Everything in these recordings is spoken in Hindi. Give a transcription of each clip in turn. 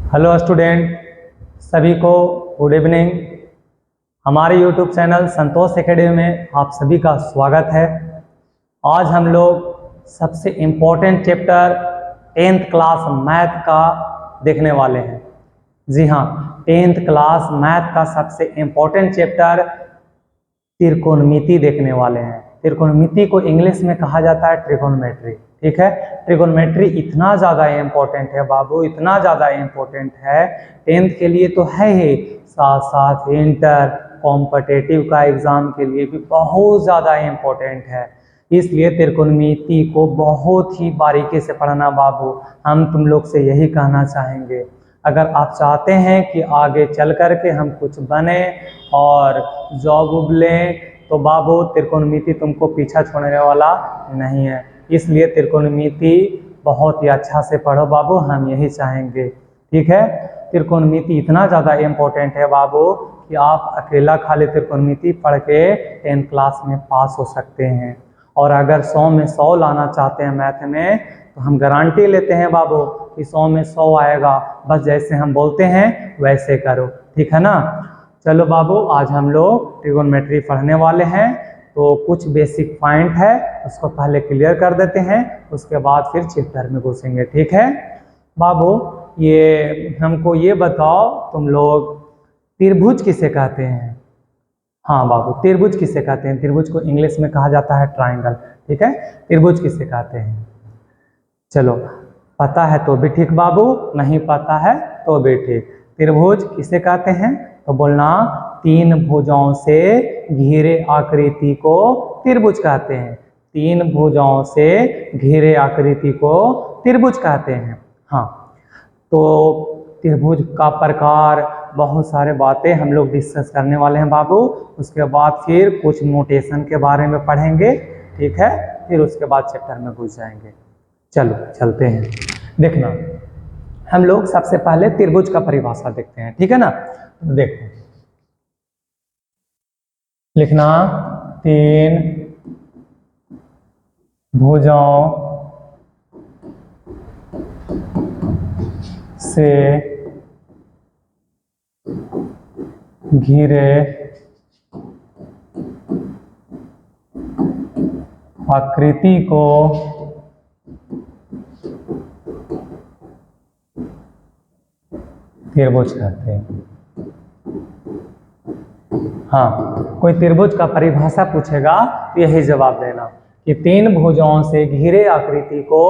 हेलो स्टूडेंट, सभी को गुड इवनिंग। हमारे यूट्यूब चैनल संतोष एकेडमी में आप सभी का स्वागत है। आज हम लोग सबसे important chapter 10th class math का देखने वाले हैं। जी हाँ, 10th क्लास मैथ का सबसे इम्पोर्टेंट चैप्टर त्रिकोणमिति देखने वाले हैं। त्रिकोणमिति को इंग्लिश में कहा जाता है ट्रिगोनोमेट्री। ठीक है, ट्रिगोनोमेट्री इतना ज़्यादा इम्पोर्टेंट है बाबू, इतना ज़्यादा इम्पोर्टेंट है 10th के लिए तो है ही, साथ साथ इंटर कॉम्पिटिटिव का एग्ज़ाम के लिए भी बहुत ज़्यादा इम्पोर्टेंट है। इसलिए त्रिकोणमिति को बहुत ही बारीकी से पढ़ना बाबू। हम तुम लोग से यही कहना चाहेंगे, अगर आप चाहते हैं कि आगे चल कर के हम कुछ बने और जॉब उब लें तो बाबू त्रिकोणमिति तुमको पीछा छोड़ने वाला नहीं है। इसलिए त्रिकोणमिति बहुत ही अच्छा से पढ़ो बाबू, हम यही चाहेंगे। ठीक है, त्रिकोणमिति इतना ज़्यादा इम्पोर्टेंट है बाबू कि आप अकेला खाली त्रिकोणमिति पढ़ के 10th क्लास में पास हो सकते हैं। और अगर 100 में 100 लाना चाहते हैं मैथ में तो हम गारंटी लेते हैं बाबू कि 100 में 100 आएगा। बस जैसे हम बोलते हैं वैसे करो, ठीक है ना। चलो बाबू, आज हम लोग ट्रिगोनोमेट्री पढ़ने वाले हैं, तो कुछ बेसिक पॉइंट है उसको पहले क्लियर कर देते हैं, उसके बाद फिर चैप्टर में घुसेंगे। ठीक है बाबू, ये हमको ये बताओ तुम लोग त्रिभुज किसे कहते हैं? हाँ बाबू, त्रिभुज किसे कहते हैं? त्रिभुज को इंग्लिश में कहा जाता है ट्राइंगल। ठीक है, त्रिभुज किसे कहते हैं? चलो, पता है तो भी ठीक बाबू, नहीं पता है तो भी ठीक। त्रिभुज किसे कहते हैं तो बोलना, तीन भुजाओं से घिरे आकृति को त्रिभुज कहते हैं। तीन भुजाओं से घिरे आकृति को त्रिभुज कहते हैं। हाँ, तो त्रिभुज का प्रकार, बहुत सारे बातें हम लोग डिस्कस करने वाले हैं बाबू। उसके बाद फिर कुछ नोटेशन के बारे में पढ़ेंगे। ठीक है, फिर उसके बाद चैप्टर में घुस जाएंगे। चलो चलते हैं। देखना, हम लोग सबसे पहले त्रिभुज का परिभाषा देखते हैं। ठीक है ना, देखो लिखना, तीन भुजाओं से घिरे आकृति को त्रिभुज कहते हैं। हाँ, कोई त्रिभुज का परिभाषा पूछेगा तो यही जवाब देना कि तीन भुजाओं से घिरे आकृति को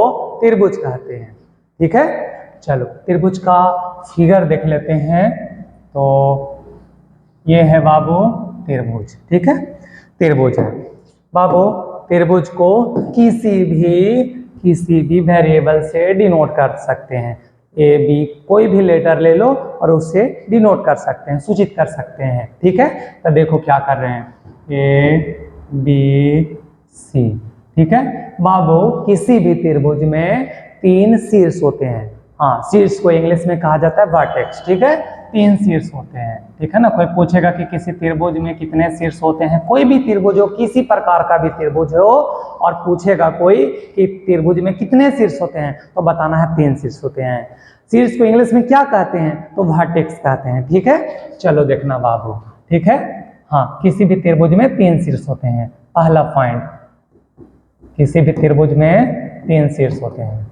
त्रिभुज कहते हैं। ठीक है, चलो त्रिभुज का फिगर देख लेते हैं। तो ये है बाबू त्रिभुज। ठीक है, त्रिभुज है बाबू। त्रिभुज को किसी भी वेरिएबल से डिनोट कर सकते हैं। ए बी कोई भी लेटर ले लो और उससे डिनोट कर सकते हैं, सूचित कर सकते हैं। ठीक है, तो देखो क्या कर रहे हैं, ए बी सी। ठीक है बाबू, किसी भी त्रिभुज में तीन शीर्ष होते हैं। हाँ, शीर्ष को इंग्लिश में कहा जाता है वर्टेक्स। ठीक है, तीन शीर्ष होते हैं। ठीक है ना, कोई पूछेगा कि किसी त्रिभुज में कितने शीर्ष होते हैं, कोई भी त्रिभुज हो, किसी प्रकार का भी त्रिभुज हो, और पूछेगा कोई कि त्रिभुज में कितने शीर्ष होते हैं, तो बताना है तीन शीर्ष होते हैं। शीर्ष को इंग्लिश में क्या कहते हैं तो वर्टेक्स कहते हैं। ठीक है, चलो देखना बाबू। ठीक है, हाँ, किसी भी त्रिभुज में तीन शीर्ष होते हैं। पहला पॉइंट, किसी भी त्रिभुज में तीन शीर्ष होते हैं।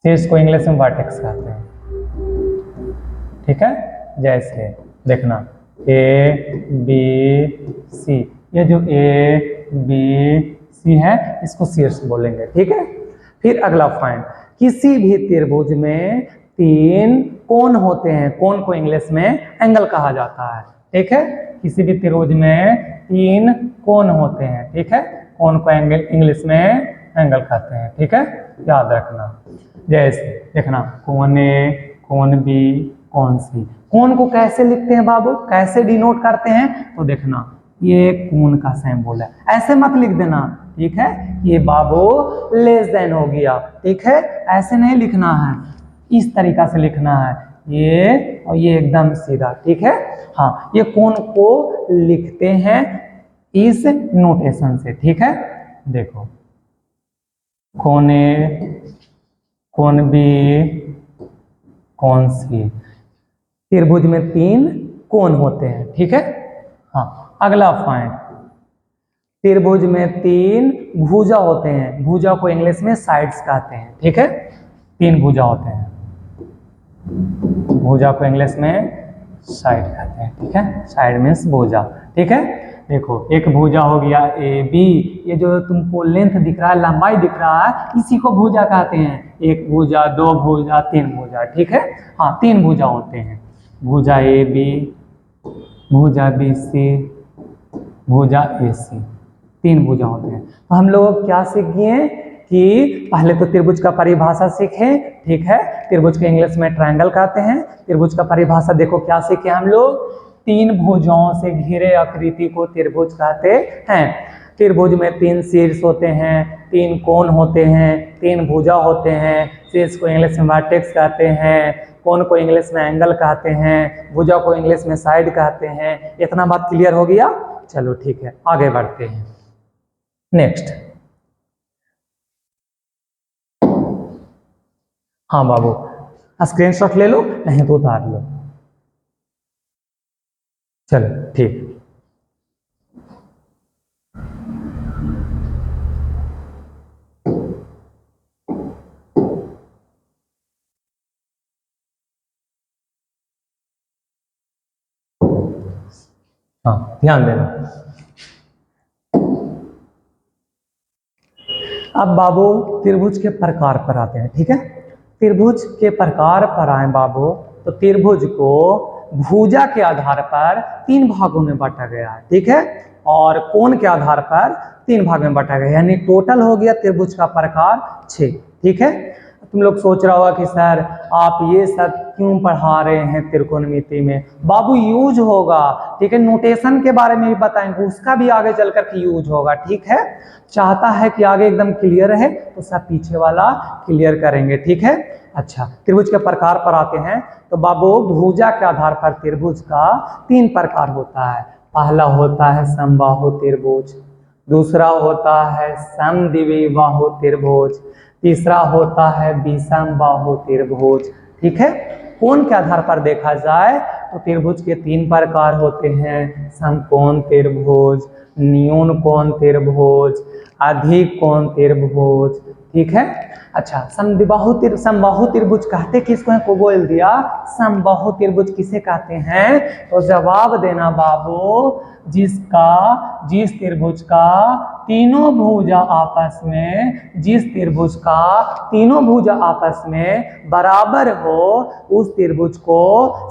शीर्ष को इंग्लिश में वर्टेक्स कहते हैं। ठीक है, जैसे देखना, ए बी सी, ये जो ए बी सी है इसको शीर्ष बोलेंगे। ठीक है, फिर अगला पॉइंट, किसी भी त्रिभुज में तीन कोण होते हैं। कोण को इंग्लिश में एंगल कहा जाता है। ठीक है, किसी भी त्रिभुज में तीन कोण होते हैं। ठीक है, कोण को एंगल इंग्लिश में एंगल कहते हैं। ठीक है, याद रखना। जैसे देखना, कोण ए, कोण बी, कोण सी। कोण को कैसे लिखते हैं बाबू, कैसे डिनोट करते हैं तो देखना, ये कोण का सिंबल है, ऐसे मत लिख देना। ठीक है, ये बाबू लेस देन हो गया। ठीक है, ऐसे नहीं लिखना है, इस तरीका से लिखना है, ये और ये एकदम सीधा। ठीक है, हाँ, ये कोण को लिखते हैं इस नोटेशन से। ठीक है, देखो, कोण ए, कोण बी, कौन सी? त्रिभुज में 3 कोण होते हैं, ठीक है। हाँ, अगला पॉइंट, त्रिभुज में 3 भुजा होते हैं। भुजा को इंग्लिश में साइड्स कहते हैं, ठीक है। 3 भुजा होते हैं, भुजा को इंग्लिश में साइड कहते हैं, ठीक है। साइड मीन्स भुजा, ठीक है। देखो, एक भुजा हो गया ए बी, ये जो तुमको लेंथ दिख रहा है, लंबाई दिख रहा है, इसी को भुजा कहते हैं। एक भुजा, 2 भुजा, 3 भुजा, ठीक है। हाँ, 3 भुजा होते हैं। भुजा ए बी, भुजा बी सी, भुजा ए सी, 3 भुजा होते हैं। तो हम लोग क्या सीख गए कि पहले तो त्रिभुज का परिभाषा सीखे, ठीक है। त्रिभुज के इंग्लिश में ट्रायंगल कहते हैं। त्रिभुज का परिभाषा देखो क्या सीखे हम लोग, 3 भुजाओं से घिरे आकृति को त्रिभुज कहते हैं। त्रिभुज में 3 शीर्ष होते हैं, 3 कोण होते हैं, 3 भुजा होते हैं। शीर्ष को इंग्लिश में वर्टेक्स कहते हैं, कोण को इंग्लिश में एंगल कहते हैं, भुजा को इंग्लिश में साइड कहते हैं। इतना बात क्लियर हो गया? चलो ठीक है, आगे बढ़ते हैं। नेक्स्ट, हाँ बाबू, स्क्रीनशॉट ले लो, नहीं तो उतार लो। चलो ठीक। हाँ, ध्यान देना। अब बाबू त्रिभुज के प्रकार पर आते हैं, ठीक है। त्रिभुज के प्रकार पर आए बाबू, तो त्रिभुज को भुजा के आधार पर 3 भागों में बांटा गया है, ठीक है। और कोण के आधार पर 3 भाग में बांटा गया है, यानी टोटल हो गया त्रिभुज का प्रकार 6, ठीक है। तुम लोग सोच रहा होगा कि सर आप ये सब क्यों पढ़ा रहे हैं त्रिकोणमिति में? बाबू यूज होगा, ठीक है। नोटेशन के बारे में भी बताएंगे, उसका भी आगे चलकर के यूज होगा, ठीक है। चाहता है कि आगे एकदम क्लियर है तो सब पीछे वाला क्लियर करेंगे, ठीक है। अच्छा, त्रिभुज के प्रकार पर आते हैं। तो बाबू भुजा के आधार पर त्रिभुज का 3 प्रकार होता है। पहला होता है समबाहु त्रिभुज, दूसरा होता है समद्विबाहु त्रिभुज, तीसरा होता है विषमबाहु त्रिभुज, ठीक है। कोण के आधार पर देखा जाए तो त्रिभुज के 3 प्रकार होते हैं, समकोण त्रिभुज, न्यून कोण त्रिभुज, अधिक कोण त्रिभुज, ठीक है। अच्छा, समबाहु त्रिभुज कहते किसको हैं? को बोल दिया समबाहु त्रिभुज किसे कहते हैं? तो जवाब देना बाबू, जिस त्रिभुज का तीनों भुजा आपस में, जिस त्रिभुज का तीनों भुजा आपस में बराबर हो, उस त्रिभुज को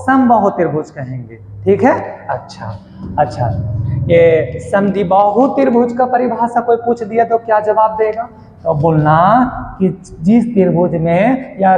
समबाहु त्रिभुज कहेंगे, ठीक है। अच्छा, ये समद्विबाहु त्रिभुज का परिभाषा कोई पूछ दिया तो क्या जवाब देगा? तो बोलना कि जिस त्रिभुज में, या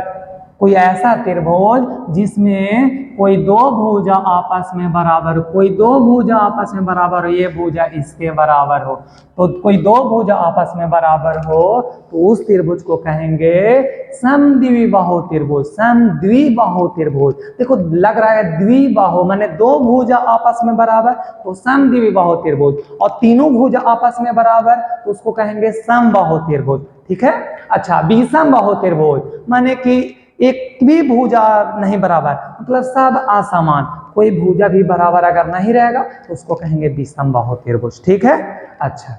कोई ऐसा त्रिभुज जिसमें कोई 2 भुजा आपस में बराबर, कोई 2 भुजा आपस में बराबर हो, ये भुजा इसके बराबर हो, तो कोई 2 भुजा आपस में बराबर हो तो उस त्रिभुज को कहेंगे समद्विबाहु त्रिभुज। समद्विबाहु त्रिभुज, देखो लग रहा है द्विबाहु माने 2 भुजा आपस में बराबर, तो समद्विबाहु त्रिभुज। और तीनों भुजा आपस में बराबर तो उसको कहेंगे समबाहु त्रिभुज, ठीक है। अच्छा, विषमबाहु त्रिभुज माने कि एक भी भुजा नहीं बराबर, मतलब सब असमान, कोई भुजा भी बराबर अगर नहीं रहेगा तो उसको कहेंगे विषमबाहु त्रिभुज, ठीक है। अच्छा,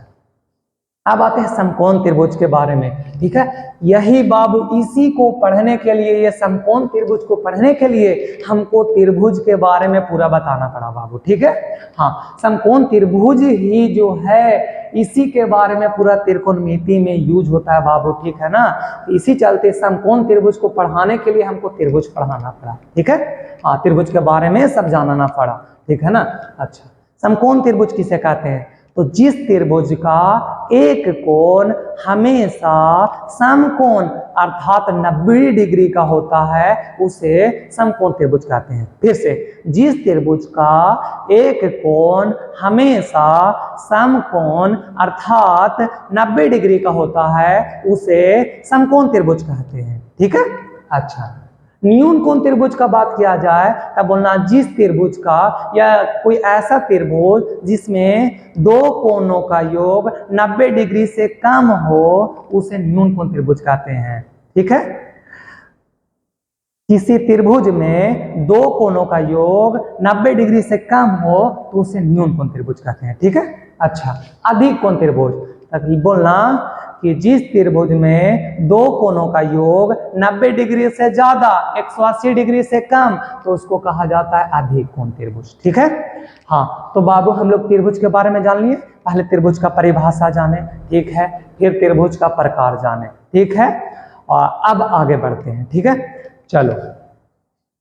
अब आते हैं समकोण त्रिभुज के बारे में, ठीक है। यही बाबू, इसी को पढ़ने के लिए, ये समकोण त्रिभुज को पढ़ने के लिए हमको त्रिभुज के बारे में पूरा बताना पड़ा बाबू, ठीक है। हाँ, समकोण त्रिभुज ही जो है इसी के बारे में पूरा त्रिकोणमिति में यूज होता है बाबू, ठीक है ना। इसी चलते समकोण त्रिभुज को पढ़ाने के लिए हमको त्रिभुज पढ़ाना पड़ा, ठीक है। हाँ, त्रिभुज के बारे में सब जानना पड़ा, ठीक है ना। अच्छा, समकोण त्रिभुज किसे कहते हैं? तो जिस त्रिभुज का एक कोण हमेशा समकोण अर्थात 90 डिग्री का होता है उसे समकोण त्रिभुज कहते हैं। फिर से, जिस त्रिभुज का एक कोण हमेशा समकोण अर्थात 90 डिग्री का होता है उसे समकोण त्रिभुज कहते हैं, ठीक है। अच्छा, न्यून कोण त्रिभुज का बात किया जाए तब बोलना जिस त्रिभुज का, या कोई ऐसा त्रिभुज जिसमें 2 कोणों का योग 90 डिग्री से कम हो उसे न्यून कोण त्रिभुज कहते हैं, ठीक है। किसी त्रिभुज में दो कोणों का योग 90 डिग्री से कम हो तो उसे न्यून कोण त्रिभुज कहते हैं। ठीक है। अच्छा, अधिक कोण त्रिभुज तक बोलना कि जिस त्रिभुज में दो कोणों का योग 90 डिग्री से ज्यादा 180 डिग्री से कम तो उसको कहा जाता है अधिक कोण त्रिभुज। ठीक है। हाँ, तो बाबू हम लोग त्रिभुज के बारे में जान लिए। पहले त्रिभुज का परिभाषा जाने, ठीक है, फिर त्रिभुज का प्रकार जाने, ठीक है, और अब आगे बढ़ते हैं। ठीक है, चलो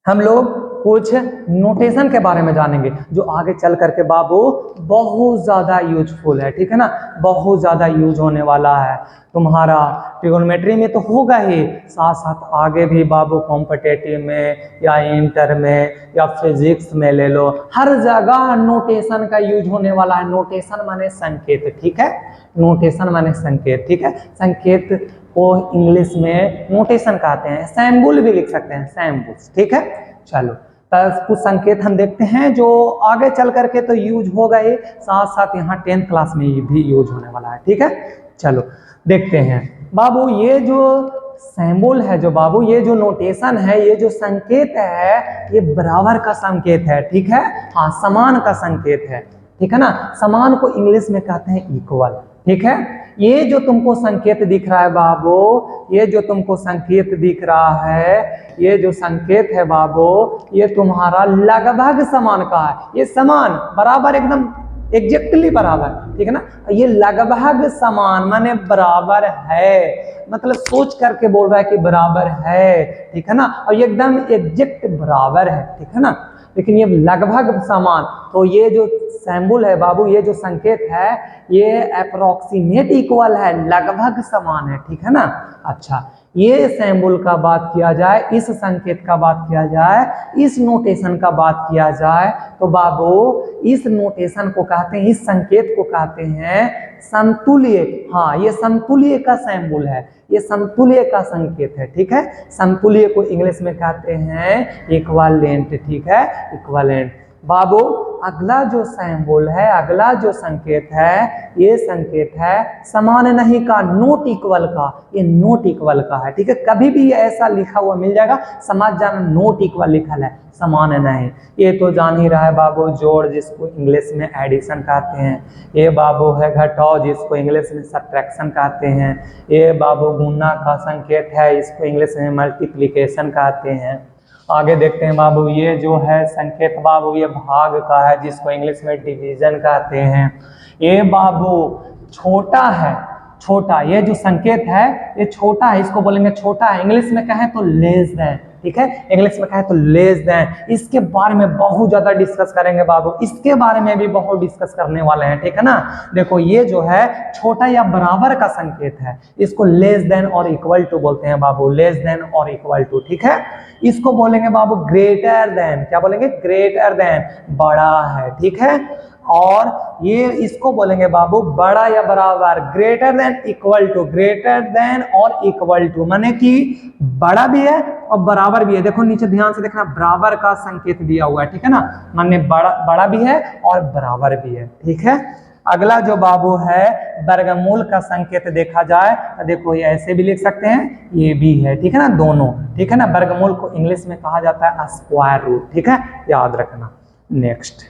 हम लोग कुछ नोटेशन के बारे में जानेंगे जो आगे चल करके बाबू बहुत ज्यादा यूजफुल है। ठीक है ना, बहुत ज्यादा यूज होने वाला है तुम्हारा ट्रिगोनोमेट्री में तो होगा ही, साथ साथ आगे भी बाबू कॉम्पिटिटिव में या इंटर में या फिजिक्स में ले लो, हर जगह नोटेशन का यूज होने वाला है। नोटेशन माने संकेत। ठीक है, नोटेशन माने संकेत। ठीक है, संकेत को इंग्लिश में नोटेशन कहते हैं, सैम्बुल भी लिख सकते हैं, सैम्बुल्स। ठीक है, चलो कुछ संकेत हम देखते हैं जो आगे चल करके तो यूज होगा ही, साथ साथ यहाँ 10th क्लास में भी यूज होने वाला है। ठीक है, चलो देखते हैं बाबू। ये जो सैम्बुल है, जो बाबू ये जो नोटेशन है, ये जो संकेत है, ये बराबर का संकेत है। ठीक है, हाँ, समान का संकेत है। ठीक है ना, समान को इंग्लिश में कहते हैं इक्वल। ठीक है, ये जो तुमको संकेत दिख रहा है बाबू, ये जो तुमको संकेत दिख रहा है, ये जो संकेत है बाबू, ये तुम्हारा लगभग समान का है। ये समान बराबर एकदम एग्जैक्टली बराबर। ठीक है ना, ये लगभग समान माने बराबर है, मतलब सोच करके बोल रहा है कि बराबर है। ठीक है ना, और ये एकदम एग्जैक्ट बराबर है। ठीक है ना, लेकिन ये लगभग समान, तो ये जो सैम्बुल है बाबू, ये जो संकेत है, ये अप्रोक्सीमेट इक्वल है, लगभग समान है। ठीक है ना। अच्छा, ये सैम्बुल का बात किया जाए, इस संकेत का बात किया जाए, इस नोटेशन का बात किया जाए तो बाबू इस नोटेशन को कहते हैं, इस संकेत को कहते हैं समतुल्य। हाँ, ये समतुल्य का सैम्बुल है, ये समतुल्य का संकेत है। ठीक है, समतुल्य को इंग्लिश में कहते हैं इक्विवेलेंट। ठीक है, इक्विवेलेंट। बाबू अगला जो सैम्बुल है, अगला जो संकेत है, ये संकेत है समान नहीं का, नोट इक्वल का। ये नोट इक्वल का है। ठीक है, कभी भी ऐसा लिखा हुआ मिल जाएगा, समझ जाना नोट इक्वल लिखा है, समान नहीं। ये तो जान ही रहा है बाबू, जोड़ जिसको इंग्लिश में एडिशन कहते हैं। ये बाबू है घटाव, जिसको इंग्लिश में सब्ट्रैक्शन कहते हैं। ये बाबू गुणा का संकेत है, इसको इंग्लिश में मल्टीप्लिकेशन कहते हैं। आगे देखते हैं बाबू, ये जो है संकेत बाबू, ये भाग का है, जिसको इंग्लिश में डिवीजन कहते हैं। ये बाबू छोटा है, छोटा, ये जो संकेत है ये छोटा है, इसको बोलेंगे छोटा है। इंग्लिश में कहें तो लेस देन। ठीक है, इंग्लिश में कहें तो लेस देन। इसके बारे में बहुत ज्यादा डिस्कस करेंगे बाबू, इसके बारे में भी बहुत डिस्कस करने वाले हैं। ठीक है ना, देखो ये जो है छोटा या बराबर का संकेत है, इसको लेस देन और इक्वल टू बोलते हैं बाबू, लेस देन और इक्वल टू। ठीक है, इसको बोलेंगे बाबू ग्रेटर देन। क्या बोलेंगे? ग्रेटर देन, बड़ा है। ठीक है, और ये इसको बोलेंगे बाबू बड़ा या बराबर, greater than equal to, greater than और इक्वल टू, माने कि बड़ा भी है और बराबर भी है। देखो नीचे ध्यान से देखना, बराबर का संकेत दिया हुआ है। ठीक है ना, माने बड़ा भी है और बराबर भी है। ठीक है, अगला जो बाबू है वर्गमूल का संकेत देखा जाए तो देखो ये ऐसे भी लिख सकते हैं, ये भी है। ठीक है ना, दोनों। ठीक है ना, वर्गमूल को इंग्लिश में कहा जाता है स्क्वायर रूट। ठीक है, याद रखना। नेक्स्ट,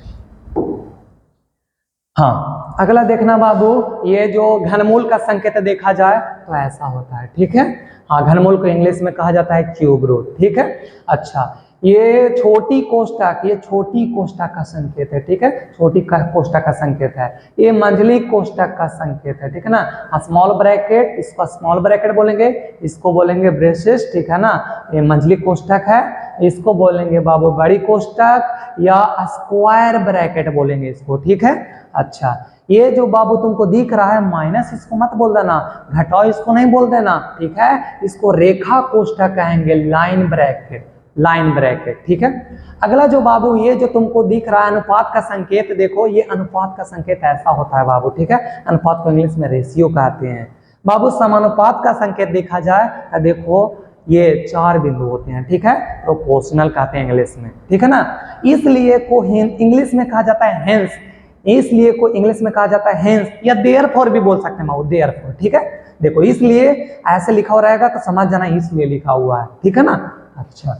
हाँ, अगला देखना बाबू, ये जो घनमूल का संकेत देखा जाए तो ऐसा होता है। ठीक है, हाँ, घनमूल को इंग्लिश में कहा जाता है क्यूब रूट। ठीक है, अच्छा, ये छोटी कोष्ठक, ये छोटी कोष्ठक का संकेत है। ठीक है, छोटी कोष्ठक का संकेत है। ये मंझली कोष्ठक का संकेत है। ठीक है ना, स्मॉल ब्रैकेट, इसको स्मॉल ब्रैकेट बोलेंगे, इसको बोलेंगे ब्रेसेस। ठीक है ना, ये मंझली कोष्ठक है, इसको बोलेंगे बाबू बड़ी कोष्ठक या स्क्वायर ब्रैकेट बोलेंगे इसको। ठीक है, अच्छा, ये जो बाबू तुमको दिख रहा है माइनस, इसको मत बोल देना, घटाओ इसको नहीं बोल देना। ठीक है, इसको रेखा कोष्ठक कहेंगे, लाइन ब्रैकेट, लाइन ब्रैकेट। ठीक है, अगला जो बाबू ये जो तुमको दिख रहा है अनुपात का संकेत, देखो ये अनुपात का संकेत ऐसा होता है बाबू। ठीक है, अनुपात को इंग्लिश में रेशियो कहते हैं बाबू। समानुपात का संकेत देखा जाए तो देखो ये 4 बिंदु होते हैं। ठीक है, प्रोपोर्शनल कहते हैं इंग्लिश में। ठीक है ना, इसलिए को इंग्लिश में कहा जाता है हेंस, इसलिए को इंग्लिश में कहा जाता है हेंस, या देयरफॉर भी बोल सकते हैं बाबू, देयरफॉर। ठीक है, देखो इसलिए ऐसे लिखा हुआ रहेगा तो समझ जाना इसलिए लिखा हुआ है। ठीक है ना, अच्छा,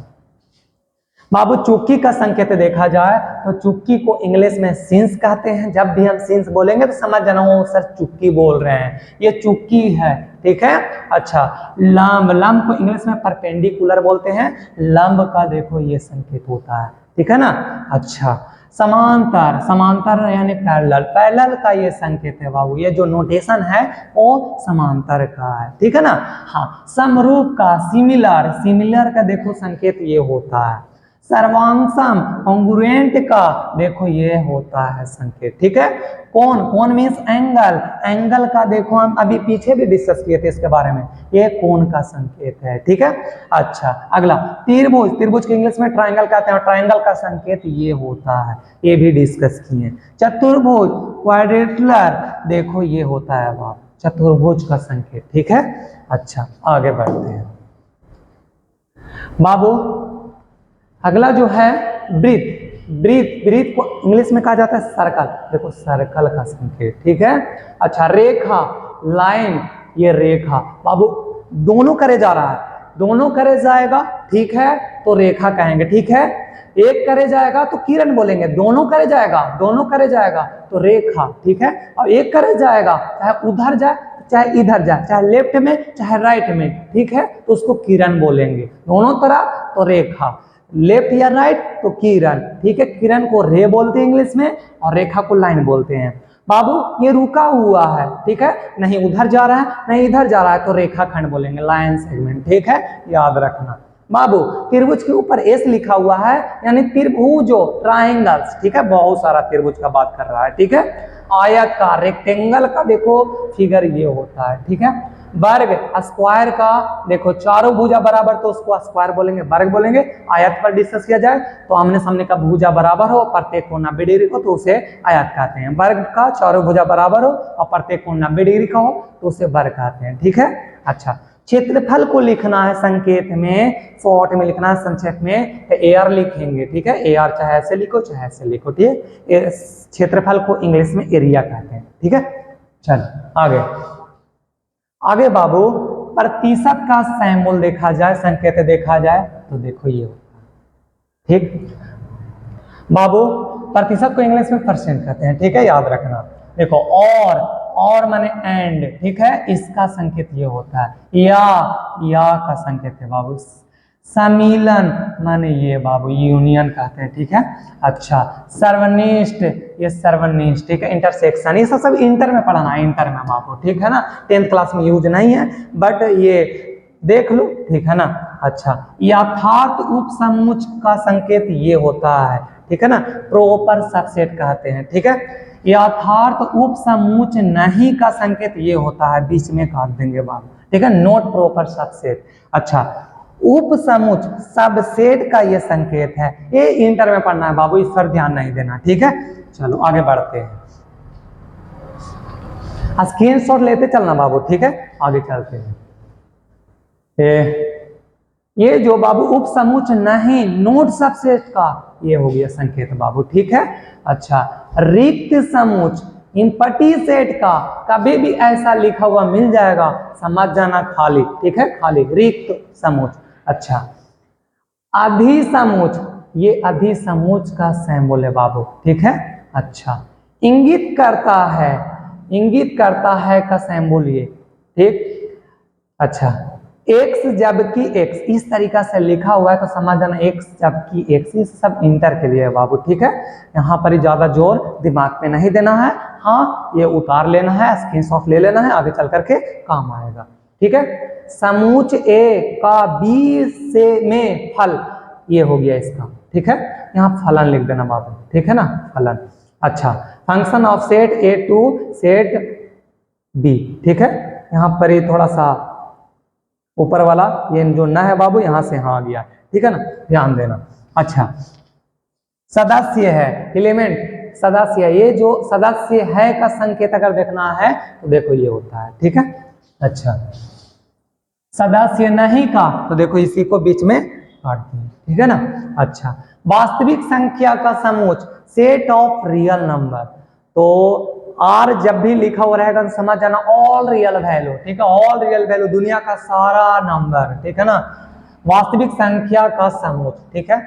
बाबू चुक्की का संकेत देखा जाए तो चुक्की को इंग्लिश में सीन्स कहते हैं। जब भी हम सीन्स बोलेंगे तो समझ जाना वो सर चुक्की बोल रहे हैं, ये चुक्की है, ठीक है। अच्छा, लंब, लंब को इंग्लिश में परपेंडिकुलर बोलते हैं, लंब का देखो ये संकेत होता है, ठीक है ना। अच्छा, समांतर, समांतर यानी पैरेलल, पैरेलल का ये संकेत है बाबू, ये जो नोटेशन है वो समांतर का है, ठीक है ना। हाँ, समरूप का, सिमिलर, सिमिलर का देखो संकेत ये होता है। सर्वांगसम, कॉन्ग्रुएंट का देखो ये होता है संकेत, ठीक है। कोण, कोण मीन्स एंगल, एंगल का देखो हम अभी पीछे भी डिस्कस किए थे इसके बारे में, ये कोण का संकेत है, ठीक है। अच्छा, अगला त्रिभुज, त्रिभुज के इंग्लिश में ट्रायंगल कहते हैं, ट्रायंगल का संकेत ये होता है, ये भी डिस्कस किए। चतुर्भुज, क्वाड्रिलेटरल, देखो ये होता है बाप चतुर्भुज का संकेत, ठीक है। अच्छा, आगे बढ़ते हैं बाबू। अगला जो है ब्रीथ, ब्रीथ, ब्रीथ को इंग्लिश में कहा जाता है सर्कल, देखो सर्कल का संकेत, ठीक है। अच्छा, रेखा, लाइन, ये रेखा बाबू दोनों करे जा रहा है, दोनों करे जाएगा, ठीक है, तो रेखा कहेंगे, ठीक है। एक करे जाएगा तो किरण बोलेंगे, दोनों करे जाएगा, दोनों करे जाएगा तो रेखा, ठीक है। और एक करे जाएगा, चाहे उधर जाए चाहे इधर जाए, चाहे लेफ्ट में चाहे राइट में, ठीक है, तो उसको किरण बोलेंगे। दोनों तरह तो रेखा, लेफ्ट या राइट तो किरण, ठीक है। किरण को रे बोलते हैं इंग्लिश में और रेखा को लाइन बोलते हैं। बाबू ये रुका हुआ है, ठीक है, नहीं उधर जा रहा है नहीं इधर जा रहा है तो रेखा खंड बोलेंगे, लाइन सेगमेंट, ठीक है, याद रखना। बाबू त्रिभुज के ऊपर एस लिखा हुआ है यानी त्रिभुजो, ट्रायंगल्स, ठीक है, बहुत सारा त्रिभुज का बात कर रहा है, ठीक है। आयत का, रेक्टेंगल का देखो फिगर ये होता है, ठीक है। वर्ग, स्क्वायर का देखो चारों भुजा बराबर तो उसको स्क्वायर बोलेंगे, वर्ग बोलेंगे। आयत पर डिस्कस किया जाए तो आमने सामने का भुजा बराबर हो, प्रत्येक कोण 90 डिग्री हो तो उसे आयत कहते हैं। वर्ग का चारों भुजा बराबर हो और प्रत्येक कोण 90 डिग्री का हो तो उसे वर्ग कहते हैं, ठीक है। अच्छा, क्षेत्रफल को लिखना है संकेत में, शॉर्ट में लिखना है, संक्षेप में एआर लिखेंगे, ठीक है। एआर चाहे ऐसे लिखो चाहे ऐसे लिखो, ठीक है। क्षेत्रफल को इंग्लिश में एरिया कहते हैं, ठीक है। चलो आगे, आगे बाबू प्रतिशत का सिंबल देखा जाए, संकेत देखा जाए तो देखो ये होता है, ठीक। बाबू प्रतिशत को इंग्लिश में परसेंट कहते हैं, ठीक है, याद रखना। देखो और माने एंड, ठीक है, इसका संकेत ये होता है। या का संकेत है बाबू। सम्मिलन माने ये बाबू यूनियन कहते हैं, ठीक है। अच्छा, सर्वनिष्ठ, ये सर्वनिष्ठ, ठीक है। इंटरसेक्शन, ये सब इंटर में पढ़ना है, इंटर में बाबू, ठीक है ना। 10th क्लास में यूज नहीं है बट ये देख लो, ठीक है ना। अच्छा, यथार्थ उपसमुच का संकेत ये होता है, ठीक है ना, प्रॉपर सबसेट कहते हैं, ठीक है। यथार्थ उपसमुच नहीं का संकेत ये होता है, बीच में काट देंगे बाबू, ठीक है, नॉट प्रॉपर सबसेट। अच्छा, उपसमुच सबसेट का ये संकेत है, ये इंटर में पढ़ना है बाबू, इस पर ध्यान नहीं देना, ठीक है। चलो आगे बढ़ते हैं, स्क्रीनशॉट लेते चलना बाबू, ठीक है। आगे चलते हैं। ये जो बाबू उपसमुच नहीं नोट सबसेट का ये हो गया संकेत बाबू, ठीक है। अच्छा, रिक्त समुच इनपटी सेट का कभी भी ऐसा लिखा हुआ मिल जाएगा, समझ जाना खाली, ठीक है, खाली रिक्त समुच। अच्छा, अधिसमुच, ये अधिसमुच का सिंबल है बाबू, ठीक है। अच्छा, इंगित करता है, इंगित करता है का सिंबल ये, ठीक। अच्छा, एक्स जबकि एक्स, इस तरीका से लिखा हुआ है तो समझ जाना एक्स जबकि एक्स, ये सब इंटर के लिए है बाबू, ठीक है। यहाँ पर ज्यादा जोर दिमाग पे नहीं देना है, हाँ ये उतार लेना है, स्क्रीनशॉट ले लेना है, आगे चल करके काम आएगा, ठीक है। समुच ए का बी से में फल, ये हो गया इसका, ठीक है। यहाँ फलन लिख देना बाबू, ठीक है ना, फलन। अच्छा, function of set A to set B, ठीक है। यहाँ पर ये थोड़ा सा ऊपर वाला ये जो न है बाबू यहाँ से यहाँ आ गया, ठीक है ना, ध्यान देना। अच्छा, सदस्य है, एलिमेंट सदस्य, ये जो सदस्य है का संकेत अगर देखना है तो देखो ये होता है, ठीक है। अच्छा, सदस्य नहीं का तो देखो इसी को बीच में काट दिए, ठीक है ना। अच्छा, वास्तविक संख्या का समूच, सेट ऑफ रियल नंबर, तो आर जब भी लिखा हुआ रहेगा तो समझ जाना ऑल रियल वैल्यू, ठीक है, ऑल रियल वैल्यू, दुनिया का सारा नंबर, ठीक है ना। वास्तविक संख्या का समूह, ठीक है।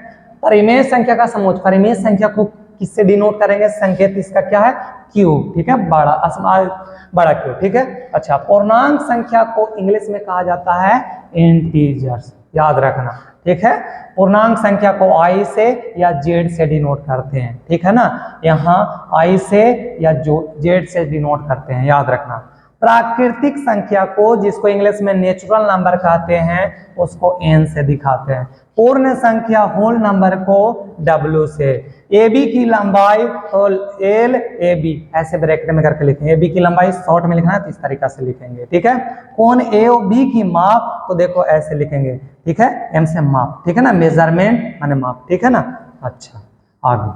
परिमेय संख्या का समोच्च, परिमेय संख्या को किससे डिनोट करेंगे, संकेत इसका क्या है, क्यू, ठीक है, बड़ा क्यू, ठीक है। अच्छा, पूर्णांक संख्या को इंग्लिश में कहा जाता है इंटीजर्स, याद रखना, ठीक है। पूर्णांक संख्या को आई से या जेड से डिनोट करते हैं, ठीक है ना, यहाँ आई से या जेड से डिनोट करते हैं, याद रखना। प्राकृतिक संख्या को, जिसको इंग्लिश में नेचुरल नंबर कहते हैं, उसको एन से दिखाते हैं। पूर्ण संख्या होल नंबर को डब्ल्यू से। ए बी की लंबाई तो एल ए बी ऐसे ब्रैकेट में करके लिखेंगे। ए बी की लंबाई शॉर्ट में लिखना है तो इस तरीका से लिखेंगे, ठीक है। कोण ए और बी की माप तो देखो ऐसे लिखेंगे, ठीक है, एम से माप, ठीक है ना, मेजरमेंट माने माप, ठीक है ना। अच्छा, आगे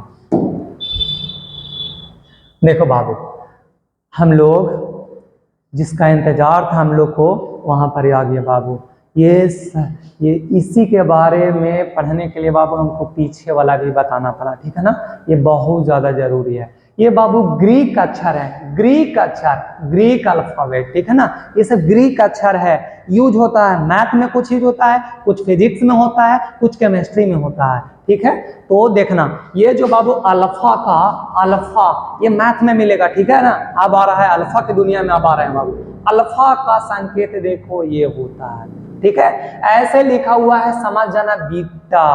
देखो बाबू, हम लोग जिसका इंतजार था हम लोग को वहां पर आ गया बाबू। ये इसी के बारे में पढ़ने के लिए बाबू हमको पीछे वाला भी बताना पड़ा, ठीक है ना, ये बहुत ज्यादा जरूरी है। ये बाबू ग्रीक अक्षर है, ग्रीक अक्षर, ग्रीक अल्फाबेट, ठीक है ना, ये सब ग्रीक अक्षर है। यूज होता है मैथ में, कुछ यूज होता है, कुछ फिजिक्स में होता है, कुछ केमिस्ट्री में होता है, ठीक है। तो देखना, ये जो बाबू अल्फा का, अल्फा ये मैथ में मिलेगा, ठीक है ना, अब आ रहा है अल्फा की दुनिया में, अब आ रहे हैं बाबू। अल्फा का संकेत देखो ये होता है, ठीक है, ऐसे लिखा हुआ है, समझ जाना बीटा,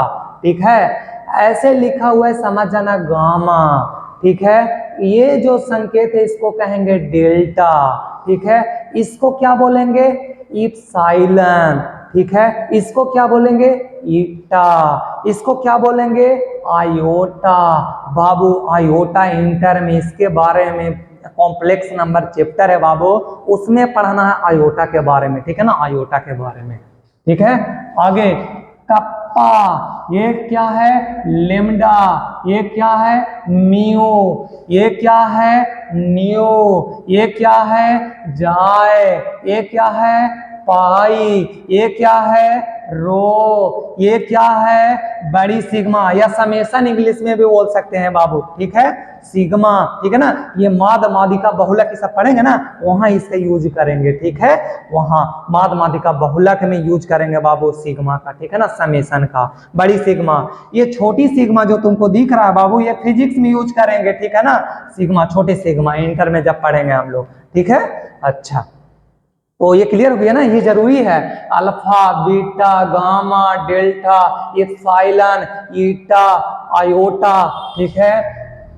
ठीक है, ऐसे लिखा हुआ है, समझ जाना गामा, ठीक है। ये जो संकेत है इसको कहेंगे डेल्टा, ठीक है, इसको क्या बोलेंगे, इप्सिलॉन, ठीक है, इसको क्या बोलेंगे, ईटा, इसको क्या बोलेंगे, आयोटा। बाबू आयोटा इंटर में इसके बारे में कॉम्प्लेक्स नंबर चैप्टर है बाबू, उसमें पढ़ना है आयोटा के बारे में, ठीक है ना, आयोटा के बारे में, ठीक है। आगे कप्पा, ये क्या है, लेमडा, ये क्या है, मियो, ये क्या है, नियो, ये क्या है, जाय, ये क्या है, पाई, ये क्या है, रो, ये क्या है, बड़ी सिग्मा, या समेशन इंग्लिश में भी बोल सकते हैं बाबू, ठीक है, सिग्मा, ठीक है ना। ये माद मादिका बहुलक सब पढ़ेंगे ना, वहां इसका यूज करेंगे, ठीक है, वहां माद मादिका बहुलक में यूज करेंगे बाबू सिग्मा का, ठीक है ना, समेशन का। बड़ी सिग्मा, ये छोटी सिग्मा जो तुमको दिख रहा है बाबू, ये फिजिक्स में यूज करेंगे, ठीक है ना, सिग्मा, छोटे सिग्मा इंटर में जब पढ़ेंगे हम लोग, ठीक है। अच्छा, तो ये क्लियर हो गया ना, ये जरूरी है। Alpha, beta, gamma, delta, epsilon, eta, iota, ठीक है,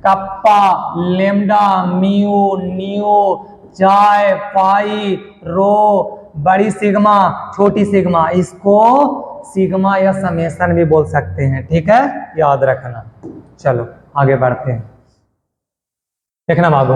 कप्पा, लेमडा, मियो, नियो, जाय, पाई, रो, बड़ी सिग्मा, छोटी सिग्मा, इसको सिग्मा या समेशन भी बोल सकते हैं, ठीक है, याद रखना। चलो आगे बढ़ते हैं, देखना बाबू,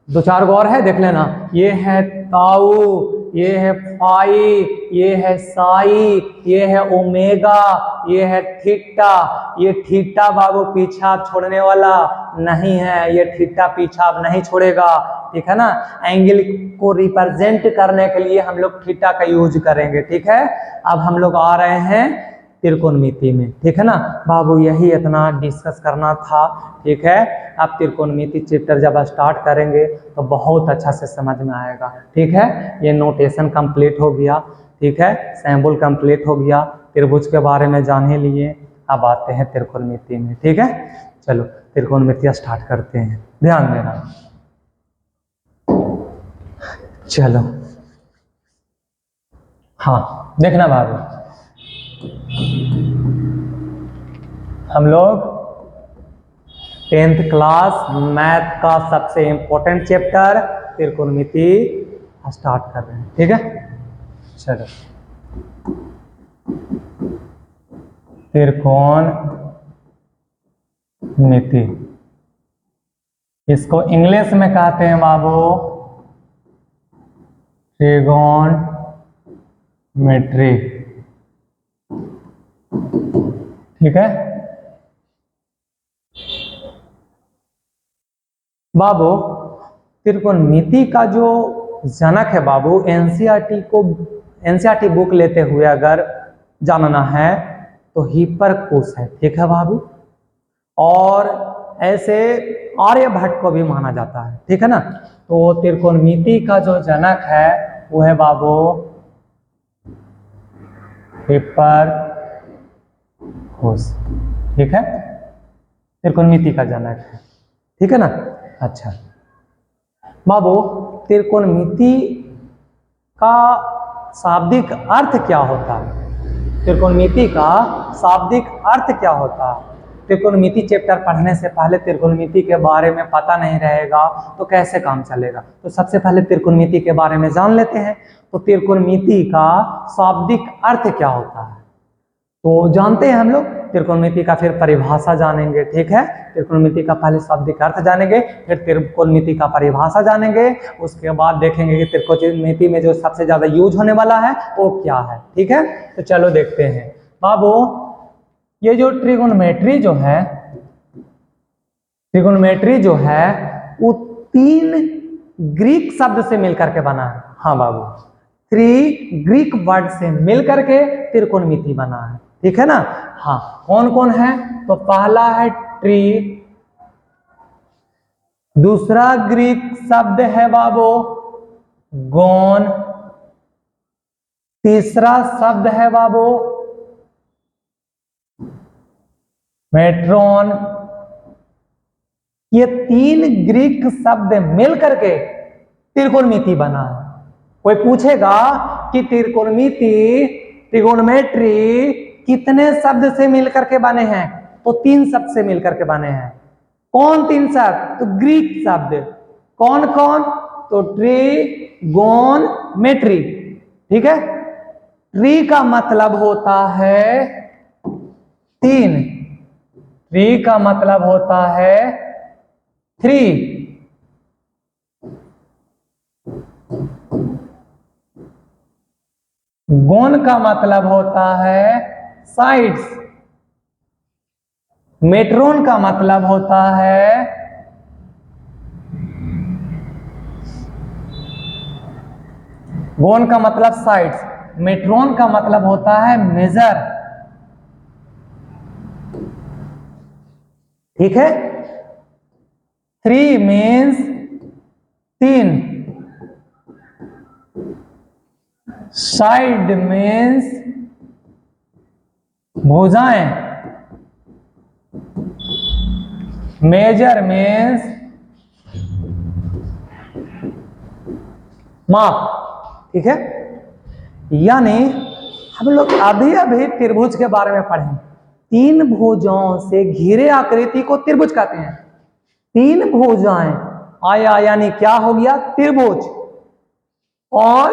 दो चार गो और है, देख लेना। ये है ताऊ, ये है फाई, ये है साई, ये है ओमेगा, ये है थीटा। ये थीटा बाबू पीछा छोड़ने वाला नहीं है, ये थीटा पीछा नहीं छोड़ेगा, ठीक है ना। एंगल को रिप्रेजेंट करने के लिए हम लोग थीटा का यूज करेंगे, ठीक है। अब हम लोग आ रहे हैं त्रिकोणमिति में, ठीक है ना बाबू, यही इतना डिस्कस करना था, ठीक है। आप त्रिकोणमिति चैप्टर जब स्टार्ट करेंगे तो बहुत अच्छा से समझ में आएगा, ठीक है। ये नोटेशन कंप्लीट हो गया, ठीक है, सैम्बल कंप्लीट हो गया, त्रिभुज के बारे में जान ही लिए। अब आते हैं त्रिकोणमिति में, ठीक है। चलो त्रिकोणमिति स्टार्ट करते हैं, ध्यान देना। चलो हाँ, देखना बाबू, हम लोग 10th क्लास मैथ का सबसे इंपॉर्टेंट चैप्टर त्रिकोणमिति स्टार्ट कर रहे हैं, ठीक है। चलो, त्रिकोणमिति, इसको इंग्लिश में कहते हैं बाबू ट्रिगोनमेट्री, ठीक है बाबू। त्रिकोणमिति का जो जनक है बाबू, एनसीईआरटी बुक लेते हुए अगर जानना है तो हिप्परकुस है, ठीक है बाबू। और ऐसे आर्यभट्ट को भी माना जाता है, ठीक है ना। तो त्रिकोणमिति का जो जनक है वो है बाबू हिप्परकुस, ठीक है, त्रिकोणमिति का जनक है, ठीक है ना। अच्छा बाबू, त्रिकोणमिति का शाब्दिक अर्थ क्या होता है? त्रिकोणमिति का शाब्दिक अर्थ क्या होता है? त्रिकोणमिति चैप्टर पढ़ने से पहले त्रिकोणमिति के बारे में पता नहीं रहेगा तो कैसे काम चलेगा। तो सबसे पहले त्रिकोणमिति के बारे में जान लेते हैं। तो त्रिकोणमिति का शाब्दिक अर्थ क्या होता है तो जानते हैं हम लोग। त्रिकोणमिति का फिर परिभाषा जानेंगे, ठीक है। त्रिकोणमिति का पहले शाब्दिक अर्थ जानेंगे, फिर त्रिकोणमिति का परिभाषा जानेंगे, उसके बाद देखेंगे कि त्रिकोणमिति में जो सबसे ज्यादा यूज होने वाला है वो क्या है, ठीक है। तो चलो देखते हैं बाबू, ये जो ट्रिगोनोमेट्री जो है वो 3 ग्रीक शब्द से मिलकर के बना है। हाँ बाबू, 3 ग्रीक वर्ड से मिलकर के त्रिकोणमिति बना है, ठीक है ना। हाँ, कौन कौन है? तो पहला है ट्री, दूसरा ग्रीक शब्द है बाबू गोन, तीसरा शब्द है बाबू मेट्रोन। ये 3 ग्रीक शब्द मिलकर के त्रिकोणमिति बना है। कोई पूछेगा कि त्रिकोणमेट्री कितने शब्द से मिलकर के बने हैं? तो 3 शब्द से मिलकर के बने हैं। कौन 3 शब्द? तो ग्रीक शब्द। कौन कौन? तो ट्रिगोनमेट्री, ठीक है। ट्री का मतलब होता है 3, ट्री का मतलब होता है 3, गोन का मतलब होता है साइड्स, मेट्रोन का मतलब होता है गोन का मतलब साइड्स, मेट्रोन का मतलब होता है मेजर, ठीक है। 3 मीन्स 3, साइड मीन्स भुजाएं, मेजर मीन्स माप, ठीक है। यानी हम लोग अभी अभी त्रिभुज के बारे में पढ़े। 3 भुजाओं से घिरे आकृति को त्रिभुज कहते हैं। 3 भुजाएं आया यानी क्या हो गया? त्रिभुज। और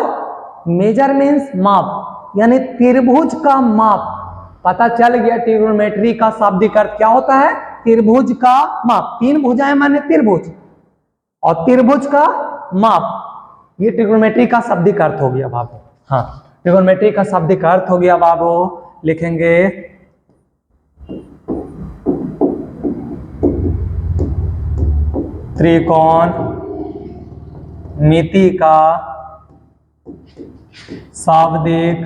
मेजर मीन्स माप, यानी त्रिभुज का माप। पता चल गया ट्रिगोनोमेट्री का शाब्दिक अर्थ क्या होता है? त्रिभुज का माप। 3 भुजाएं माने त्रिभुज, और त्रिभुज का माप, ये ट्रिगोनोमेट्री का शाब्दिक अर्थ हो गया बाबू। हाँ, ट्रिगोनोमेट्री का शाब्दिक अर्थ हो गया बाबू। लिखेंगे त्रिकोणमिति का शाब्दिक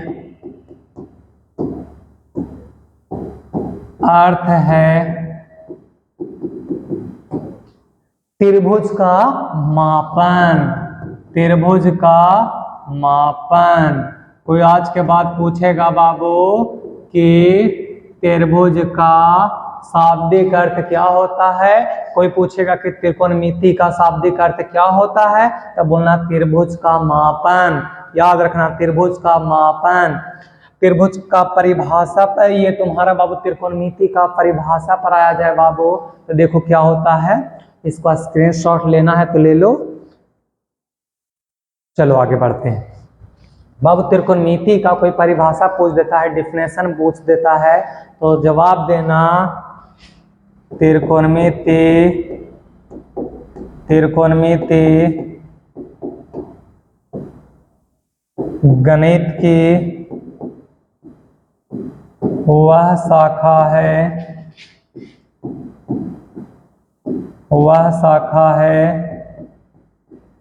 अर्थ है त्रिभुज का मापन, त्रिभुज का मापन। कोई आज के बाद पूछेगा बाबू कि त्रिभुज का शाब्दिक अर्थ क्या होता है, कोई पूछेगा कि त्रिकोणमिति का शाब्दिक अर्थ क्या होता है, तो बोलना त्रिभुज का मापन। याद रखना, त्रिभुज का मापन। त्रिभुज का परिभाषा पर ये तुम्हारा बाबू त्रिकोणमिति का परिभाषा पर आया जाए बाबू, तो देखो क्या होता है। इसका स्क्रीनशॉट लेना है तो ले लो। चलो आगे बढ़ते हैं बाबू। त्रिकोणमिति का कोई परिभाषा पूछ देता है, डिफिनेशन पूछ देता है, तो जवाब देना त्रिकोणमिति गणित की वह शाखा है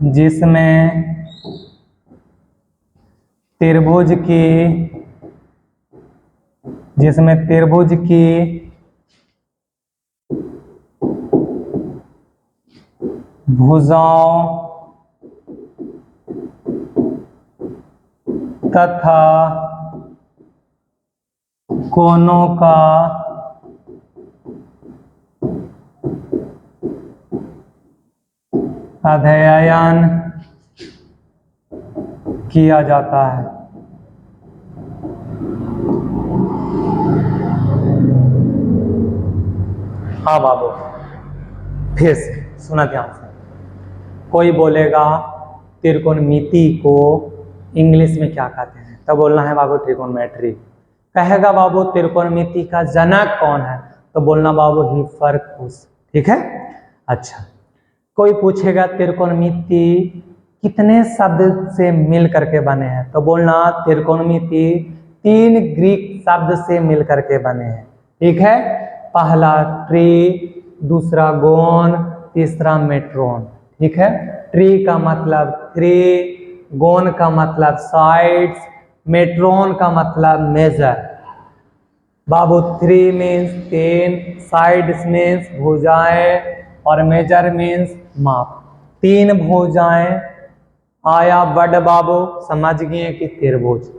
जिसमें त्रिभुज की भुजाओं तथा कोनों का अध्ययन किया जाता है। हाँ बाबू, फिर से सुना ध्यान से। कोई बोलेगा त्रिकोणमिति को इंग्लिश में क्या कहते हैं, तो बोलना है बाबू ट्रिगोनोमेट्री। कहेगा बाबू त्रिकोणमिति का जनक कौन है, तो बोलना बाबू हिप्पारकोस। ठीक है। अच्छा, कोई पूछेगा त्रिकोणमिति कितने शब्द से मिल करके बने हैं, तो बोलना त्रिकोणमिति 3 ग्रीक शब्द से मिल करके बने हैं। ठीक है। पहला ट्री, दूसरा गोन, तीसरा मेट्रोन। ठीक है। ट्री का मतलब 3, गोन का मतलब साइड्स, मेट्रोन का मतलब मेजर। बाबू 3 मीन्स 3, साइड्स मीन्स भुजाएं, और मेजर मीन्स माप। 3 भुजाएं आया वर्ड बाबू, समझ गए कि त्रिभुज,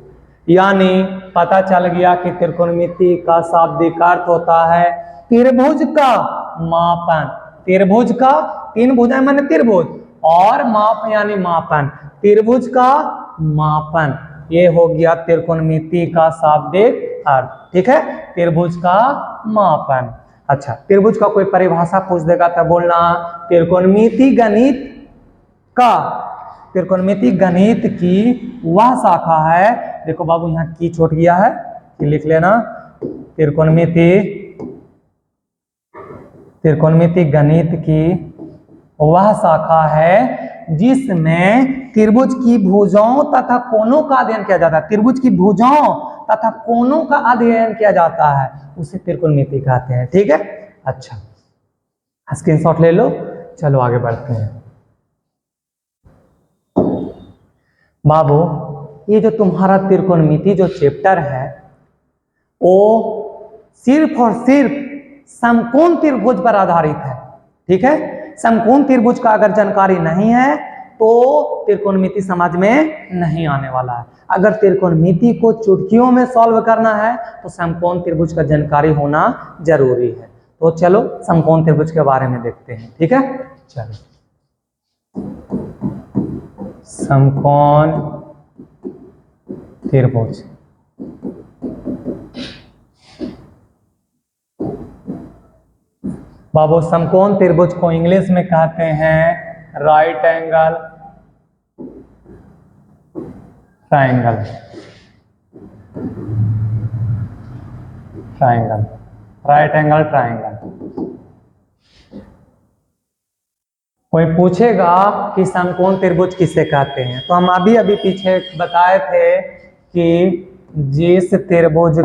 यानी पता चल गया कि त्रिकोणमिति का शाब्दिक अर्थ होता है त्रिभुज का मापन। त्रिभुज का 3 भुजाएं माने त्रिभुज, और माप यानी मापन, त्रिभुज का मापन। ये हो गया त्रिकोणमिति का शाब्दिक अर्थ। ठीक है। त्रिभुज का मापन। अच्छा, त्रिभुज का कोई परिभाषा पूछ देगा तो बोलना त्रिकोणमिति गणित का, त्रिकोणमिति गणित की वह शाखा है, देखो बाबू यहाँ की छूट गया है कि लिख लेना, त्रिकोणमिति गणित की वह शाखा है जिसमें त्रिभुज की भुजाओं तथा कोणों का अध्ययन किया जाता है। त्रिभुज की भुजाओं तथा कोणों का अध्ययन किया जाता है, उसे त्रिकोणमिति कहते हैं। ठीक है। अच्छा, स्क्रीनशॉट ले लो, चलो आगे बढ़ते हैं। बाबू, ये जो तुम्हारा त्रिकोणमिति जो चैप्टर है वो सिर्फ और सिर्फ समकोण त्रिभुज पर आधारित है। ठीक है। समकोण त्रिभुज का अगर जानकारी नहीं है तो त्रिकोणमिति समझ में नहीं आने वाला है। अगर त्रिकोणमिति को चुटकियों में सॉल्व करना है तो समकोण त्रिभुज का जानकारी होना जरूरी है। तो चलो समकोण त्रिभुज के बारे में देखते हैं। ठीक है। चलो, समकोण त्रिभुज, बाबू समकोण त्रिभुज को इंग्लिश में कहते हैं right angle triangle. Triangle, right angle triangle. कोई पूछेगा कि समकोण त्रिभुज किसे कहते हैं, तो हम अभी पीछे बताए थे कि जिस त्रिभुज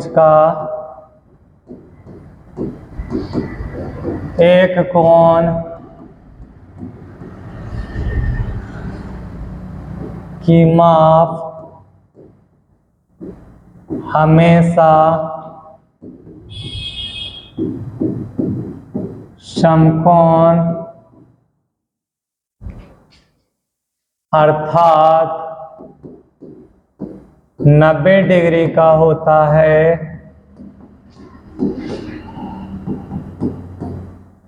का एक कोण की माप हमेशा समकोण अर्थात 90 डिग्री का होता है,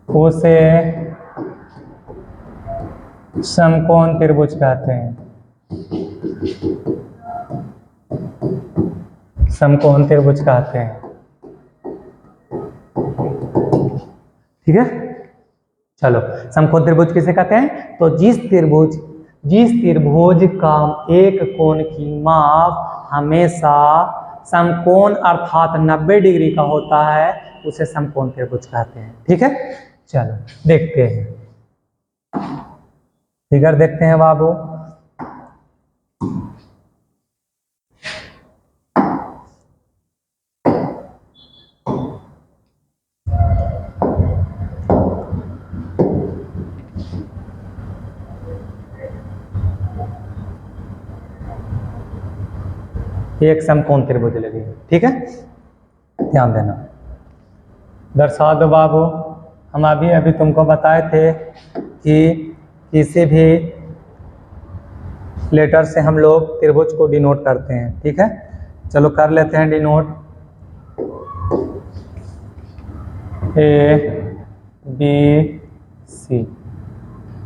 उसे समकोण त्रिभुज कहते हैं। समकोण त्रिभुज कहते हैं। ठीक है। चलो, समकोण त्रिभुज किसे कहते हैं, तो जिस त्रिभुज का एक कोण की माप हमेशा समकोण अर्थात 90 डिग्री का होता है, उसे समकोण त्रिभुज कहते हैं। ठीक है। चलो देखते हैं, फिगर देखते हैं बाबू। एक समकोण त्रिभुज लगी। ठीक है, ध्यान देना, दर्शा दो बाबू। हम अभी तुमको बताए थे कि किसी भी लेटर से हम लोग त्रिभुज को डिनोट करते हैं। ठीक है, चलो कर लेते हैं डिनोट। ए बी सी,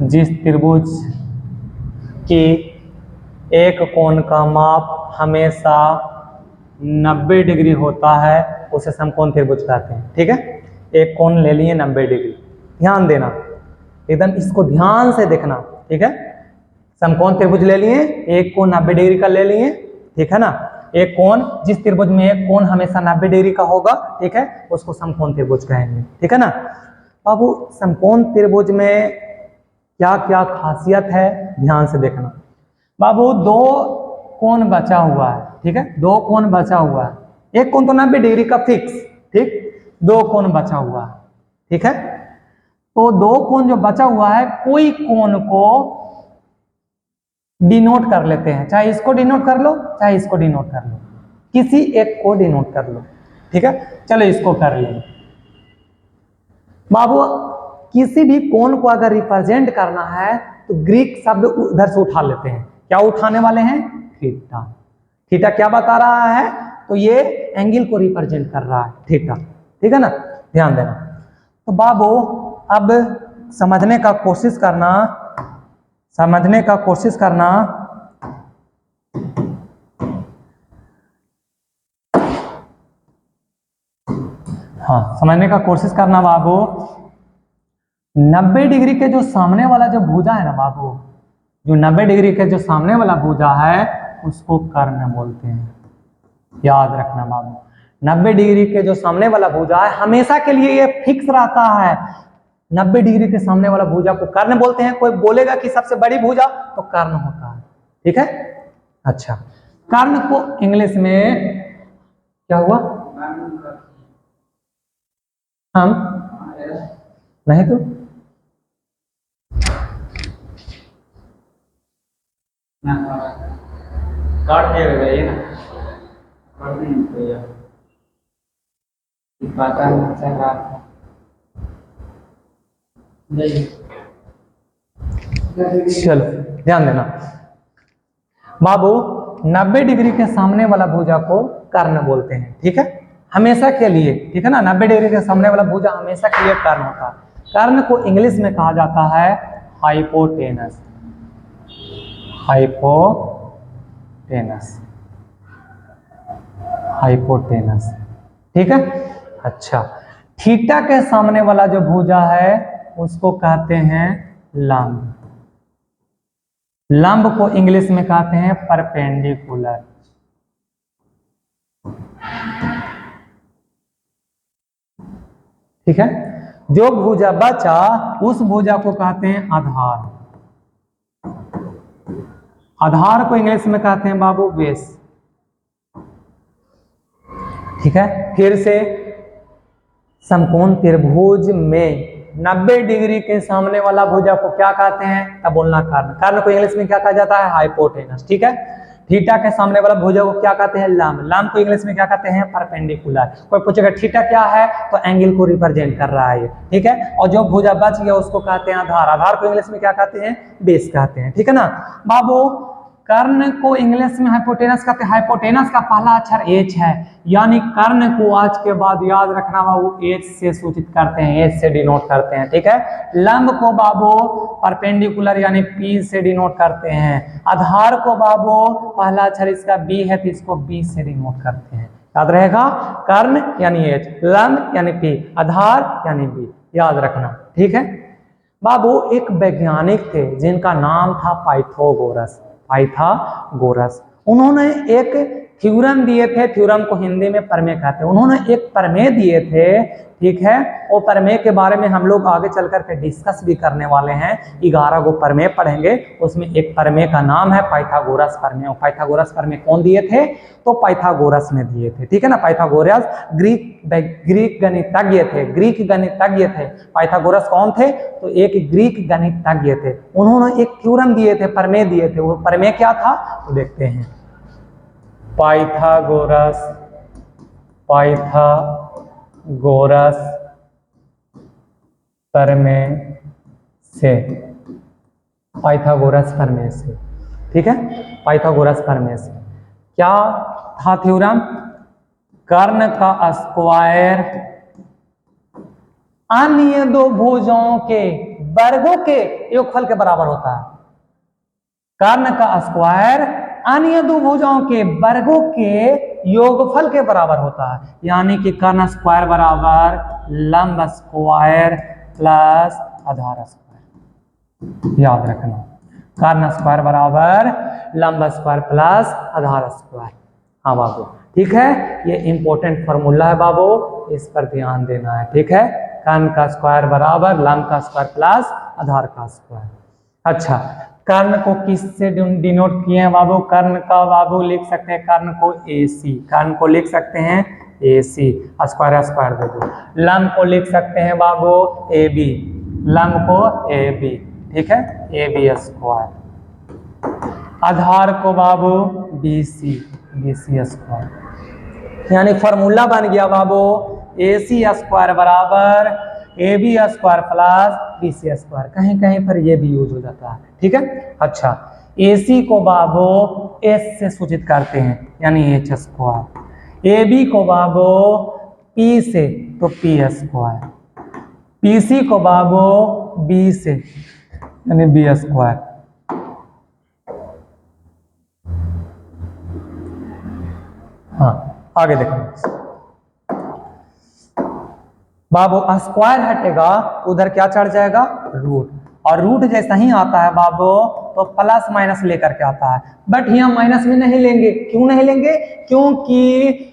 जिस त्रिभुज की एक कोण का माप हमेशा 90 डिग्री होता है उसे समकोण त्रिभुज कहते हैं। ठीक है, एक कोण ले लिए 90 डिग्री, ध्यान देना एकदम, इसको ध्यान से देखना। ठीक है, समकोण त्रिभुज ले लिए, एक कोण 90 डिग्री का ले लिए, ठीक है ना। एक कोण, जिस त्रिभुज में एक कोण हमेशा 90 डिग्री का होगा, ठीक है, उसको समकोण त्रिभुज कहेंगे। ठीक है ना। बाबू समकोण त्रिभुज में क्या क्या खासियत है ध्यान से देखना। बाबू दो कोण बचा हुआ है, ठीक है, दो कोण बचा हुआ है, एक कोण तो 90 डिग्री का फिक्स, ठीक, दो कोण बचा हुआ है, ठीक है। तो दो कोण जो बचा हुआ है, कोई कोण को डिनोट कर लेते हैं, चाहे इसको डिनोट कर लो चाहे इसको डिनोट कर लो, किसी एक को डिनोट कर लो। ठीक है, चलो इसको कर लेंगे। बाबू किसी भी कोण को अगर रिप्रेजेंट करना है तो ग्रीक शब्द उधर से उठा लेते हैं। क्या उठाने वाले हैं? थीटा। थीटा क्या बता रहा है? तो ये एंगल को रिप्रेजेंट कर रहा है, थीटा। ठीक है ना, ध्यान देना। तो बाबू अब समझने का कोशिश करना, समझने का कोशिश करना। हाँ, समझने का कोशिश करना बाबू। 90 डिग्री के जो सामने वाला जो भुजा है ना बाबू, जो 90 डिग्री के जो सामने वाला भुजा है उसको कर्ण बोलते हैं, याद रखना बाबू। 90 डिग्री के जो सामने वाला भुजा है हमेशा के लिए ये फिक्स रहता है, 90 डिग्री के सामने वाला भुजा को कर्ण बोलते हैं। कोई बोलेगा कि सबसे बड़ी भुजा, तो कर्ण होता है। ठीक है, अच्छा, कर्ण को इंग्लिश में क्या हुआ? हम नहीं तो काट दिया ये ना, काट नहीं तो यार पता नहीं चल रहा था। चलो ध्यान देना बाबू, 90 डिग्री के सामने वाला भुजा को कर्ण बोलते हैं। ठीक है, हमेशा के लिए, ठीक है ना, 90 डिग्री के सामने वाला भुजा हमेशा के लिए कर्ण होता है। कर्ण को इंग्लिश में कहा जाता है हाइपोटेनस, हाइपोटेनस, हाइपोटेनस। ठीक है, अच्छा, थीटा के सामने वाला जो भुजा है उसको कहते हैं लंब, लंब को इंग्लिश में कहते हैं परपेंडिकुलर। ठीक है, जो भुजा बचा उस भुजा को कहते हैं आधार, आधार को इंग्लिश में कहते हैं बाबू बेस। ठीक है, फिर से समकोण त्रिभुज में 90 डिग्री के सामने वाला भुजा को क्या कहते हैं? तब बोलना कर्ण। कर्ण को इंग्लिश में क्या कहा जाता है? हाइपोटेनस। ठीक है, थीटा के सामने वाला भुजा को क्या कहते हैं? लंब। लंब को इंग्लिश में क्या कहते हैं? परपेंडिकुलर। कोई पूछेगा थीटा क्या है, तो एंगल को रिप्रेजेंट कर रहा है ये। ठीक है, और जो भुजा बच गया उसको कहते हैं आधार। आधार को इंग्लिश में क्या कहते हैं? बेस कहते हैं। ठीक है ना बाबू, कर्ण को इंग्लिश में हाइपोटेनस कहते हैं। हाइपोटेनस का पहला अक्षर एच है, यानी कर्ण को आज के बाद याद रखना बाबू, एच से सूचित करते हैं, एच से डिनोट करते हैं। ठीक है, लंब को बाबू परपेंडिकुलर यानी पी से डिनोट करते हैं। आधार को बाबू पहला अक्षर इसका बी है तो इसको बी से डिनोट करते हैं। याद रहेगा, कर्ण यानी एच, लंब यानी पी, आधार यानी बी, याद रखना। ठीक है बाबू, एक वैज्ञानिक थे जिनका नाम था पाइथागोरस, पाइथागोरस। उन्होंने एक थ्योरम दिए थे, थ्योरम को हिंदी में प्रमेय कहते हैं। उन्होंने एक प्रमेय दिए थे, ठीक है, वो प्रमेय के बारे में हम लोग आगे चल करके डिस्कस भी करने वाले हैं। 11 गो प्रमेय पढ़ेंगे, उसमें एक प्रमेय का नाम है पाइथागोरस प्रमेय। पाइथागोरस प्रमेय कौन दिए थे? तो पाइथागोरस ने दिए थे। ठीक है ना, पाइथागोरस ग्रीक गणितज्ञ थे, ग्रीक गणितज्ञ थे। पाइथागोरस कौन थे? तो एक ग्रीक गणितज्ञ थे। उन्होंने एक थ्योरम दिए थे, प्रमेय दिए थे। वो प्रमेय क्या था तो देखते हैं। पाइथागोरस, पाइथागोरस प्रमेय से, पाइथागोरस प्रमेय से। ठीक है, पाइथागोरस प्रमेय से क्या था थ्योरम? कर्ण का स्क्वायर अन्य दो भुजाओं के वर्गों के योगफल के बराबर होता है। कर्ण का स्क्वायर अन्य दो भुजाओं के वर्गों के योगफल के बराबर होता है, यानी कि कर्ण स्क्वायर बराबर लंब स्क्वायर प्लस आधार स्क्वायर। याद रखना, कर्ण स्क्वायर बराबर लंब स्क्वायर प्लस आधार स्क्वायर। हाँ बाबू, ठीक है, ये इंपॉर्टेंट फॉर्मूला है बाबू, इस पर ध्यान देना है। ठीक है, कर्ण का स्क्वायर बराबर लंब का स्क्वायर प्लस आधार का स्क्वायर। अच्छा, कर्ण को किससे डिनोट किए हैं बाबू? कर्ण का बाबू लिख सकते हैं कर्ण को AC, कर्ण को लिख सकते हैं AC, स्क्वायर स्क्वायर दे दो। लंब को लिख सकते हैं बाबू AB, लंब को AB, ठीक है, AB स्क्वायर। आधार को बाबू BC, BC स्क्वायर। यानी फॉर्मूला बन गया बाबू AC स्क्वायर बराबर AB square plus BC square. कहीं कहीं पर ये भी यूज हो जाता है। ठीक है, अच्छा, AC को बाबू S से सूचित करते हैं, यानी H स्क्वायर। AB को बाबू P से, तो P स्क्वायर। PC को बाबू B से, यानी B स्क्वायर। हाँ, आगे देखो बाबू, स्क्वायर हटेगा उधर क्या चढ़ जाएगा? रूट। और रूट जैसा ही आता है बाबू तो प्लस माइनस लेकर के आता है, बट यहाँ माइनस में नहीं लेंगे। क्यों नहीं लेंगे? क्योंकि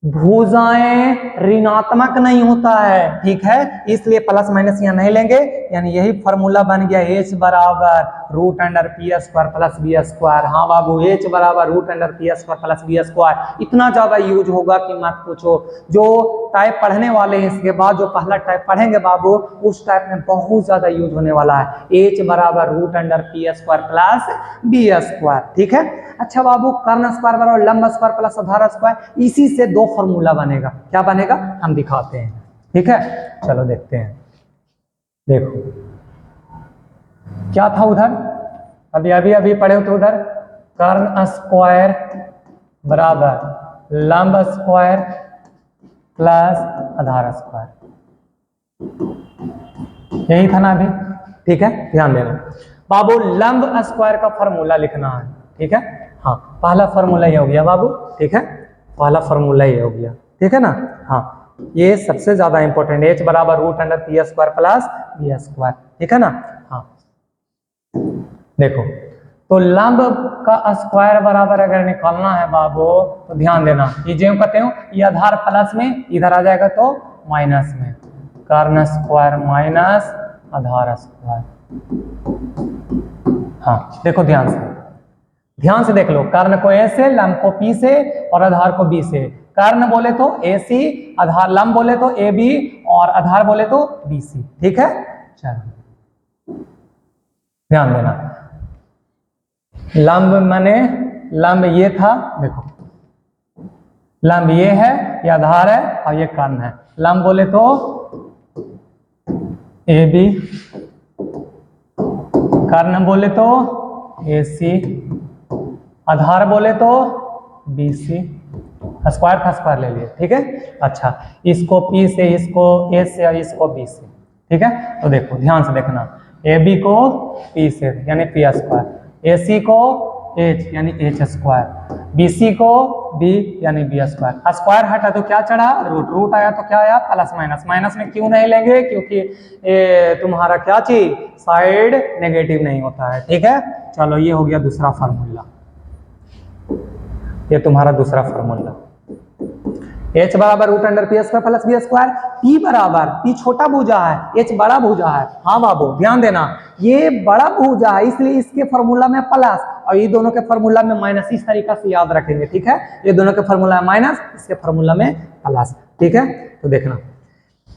भुजाएं ऋणात्मक नहीं होता है। ठीक है, इसलिए प्लस माइनस यहाँ नहीं लेंगे, यानी यही फॉर्मूला बन गया H बराबर root under P square plus B square. हाँ बाबू, H बराबर root under P square plus B square. इतना ज्यादा यूज होगा कि मत पूछो। जो टाइप पढ़ने वाले हैं इसके बाद जो पहला टाइप पढ़ेंगे बाबू, उस टाइप में बहुत ज्यादा यूज होने वाला है। H बराबर root under P square plus B square. ठीक है, अच्छा बाबू, कर्ण स्क्वायर बराबर लंब स्क्वायर प्लस आधार स्क्वायर, इसी से दो फॉर्मूला बनेगा। क्या बनेगा हम दिखाते हैं। ठीक है, चलो देखते हैं। देखो क्या था उधर, अभी अभी अभी पढ़े थे उधर, कर्ण स्क्वायर बराबर लंब स्क्वायर प्लस आधार स्क्वायर, यही था ना अभी। ठीक है, ध्यान देना बाबू, लंब स्क्वायर का फॉर्मूला लिखना है। ठीक है, हाँ, पहला फॉर्मूला ये हो गया बाबू। ठीक है, पहला फॉर्मूला ये हो गया। ठीक है ना, हाँ, ये सबसे ज्यादा इंपॉर्टेंट, H बराबर root under P square plus B square. ठीक है ना, हाँ, देखो तो लंब का स्क्वायर बराबर अगर निकालना है बाबू तो ध्यान देना, ये जो कहते हो ये आधार प्लस में इधर आ जाएगा तो माइनस में, कर्ण स्क्वायर माइनस आधार स्क्वायर। हाँ देखो ध्यान से देख लो, कर्ण को A से, लंब को P से और आधार को B से। कर्ण बोले तो AC, आधार लंब बोले तो AB और आधार बोले तो BC। ठीक है, चलो ध्यान देना, लंब माने लंब ये था, देखो लंब ये है, ये आधार है और ये कर्ण है। लंब बोले तो AB, कर्ण बोले तो AC, आधार बोले तो BC। स्क्वायर का स्क्वायर ले लिए। ठीक है, अच्छा, इसको P से, इसको A से और इसको B से। ठीक है, तो देखो ध्यान से देखना, AB को P से यानी P स्क्वायर, AC को H यानी H स्क्वायर, BC को B यानी B स्क्वायर। स्क्वायर हटा तो क्या चढ़ा? रूट। रूट आया तो क्या आया? Plus minus. माइनस में क्यों नहीं लेंगे? क्योंकि तुम्हारा क्या चीज, साइड नेगेटिव नहीं होता है। ठीक है, चलो ये हो गया दूसरा फार्मूला, ये तुम्हारा दूसरा फार्मूला। H बराबर root under P square plus B square, P बराबर, P छोटा भुजा है, H बड़ा भुजा है। हाँ बाबू ध्यान देना, ये बड़ा भुजा है इसलिए इसके फॉर्मूला में प्लस और ये दोनों के फॉर्मूला में माइनस। इस तरीका से याद रखेंगे। ठीक है, ये दोनों के फॉर्मूला में माइनस, इसके फॉर्मूला में प्लस। ठीक है, तो देखना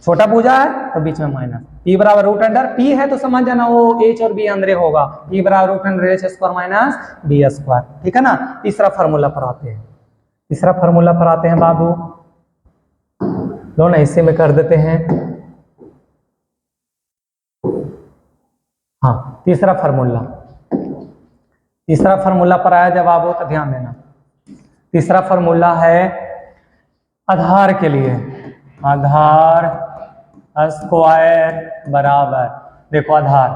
छोटा भुजा है तो बीच में माइनस। P बराबर रूट अंडर, P है तो समझ जाना वो H और B अंदर होगा। P बराबर root under H square minus B square. ठीक है ना, तीसरा फॉर्मूला पर आते हैं। तीसरा फॉर्मूला पर आते हैं बाबू, लो ना इसी में कर देते हैं। हाँ, तीसरा फॉर्मूला पर आया जब बाबू तो ध्यान देना, तीसरा फॉर्मूला है आधार के लिए, आधार स्क्वायर बराबर, देखो आधार,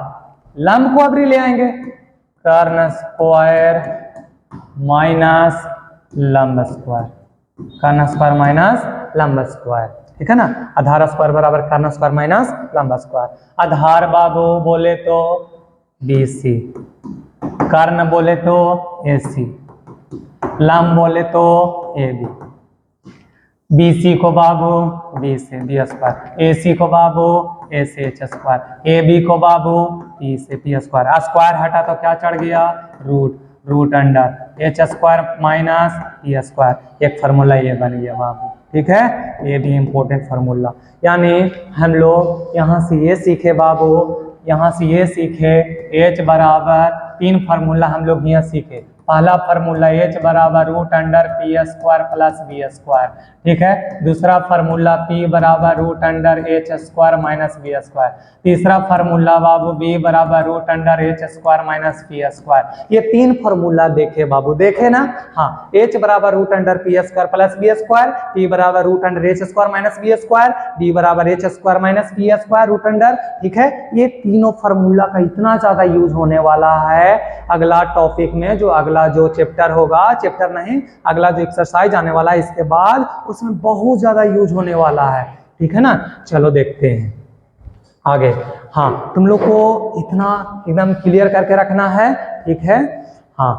लंब को अभी ले आएंगे, कर्ण स्क्वायर माइनस लंब स्क्वायर, कर्ण स्क्वायर माइनस लंब स्क्वायर, ठीक है ना। आधार स्क्वायर बराबर कर्ण स्क्वायर माइनस लंब स्क्वायर। आधार बाबू बोले तो BC, कर्ण बोले तो AC, लंब बोले तो AB। BC को बाबू B से B स्क्वायर, AC को बाबू A से H स्क्वायर, AB को बाबू P से P स्क्वायर। स्क्वायर हटा तो क्या चढ़ गया, root, root under H square minus P square. एक फार्मूला ये बन गया बाबू, ठीक है, ये भी इंपॉर्टेंट फार्मूला। यानी हम लोग यहाँ से ये सीखे बाबू, यहाँ से ये सीखे H बराबर, तीन फार्मूला हम लोग यहाँ सीखे। पहला फार्मूला H बराबर root under P square plus B square, ठीक है। दूसरा फार्मूला P बराबर root under H square minus B square. तीसरा फार्मूला बाबू B बराबर root under H square minus P square. ये तीन फार्मूला देखे बाबू, देखे ना, हाँ। H बराबर root under P square plus B square, P बराबर root under H square minus B square, B बराबर H square minus P square root under, ठीक है। ये तीनों फार्मूला का इतना ज्यादा यूज होने वाला है अगला टॉपिक में, जो अगला जो चैप्टर होगा, चैप्टर नहीं, अगला जो एक्सरसाइज आने वाला है इसके बाद, उसमें बहुत ज्यादा यूज होने वाला है, ठीक है ना। चलो देखते हैं आगे। हाँ, तुम लोग को इतना एकदम क्लियर करके रखना है, ठीक है। हाँ,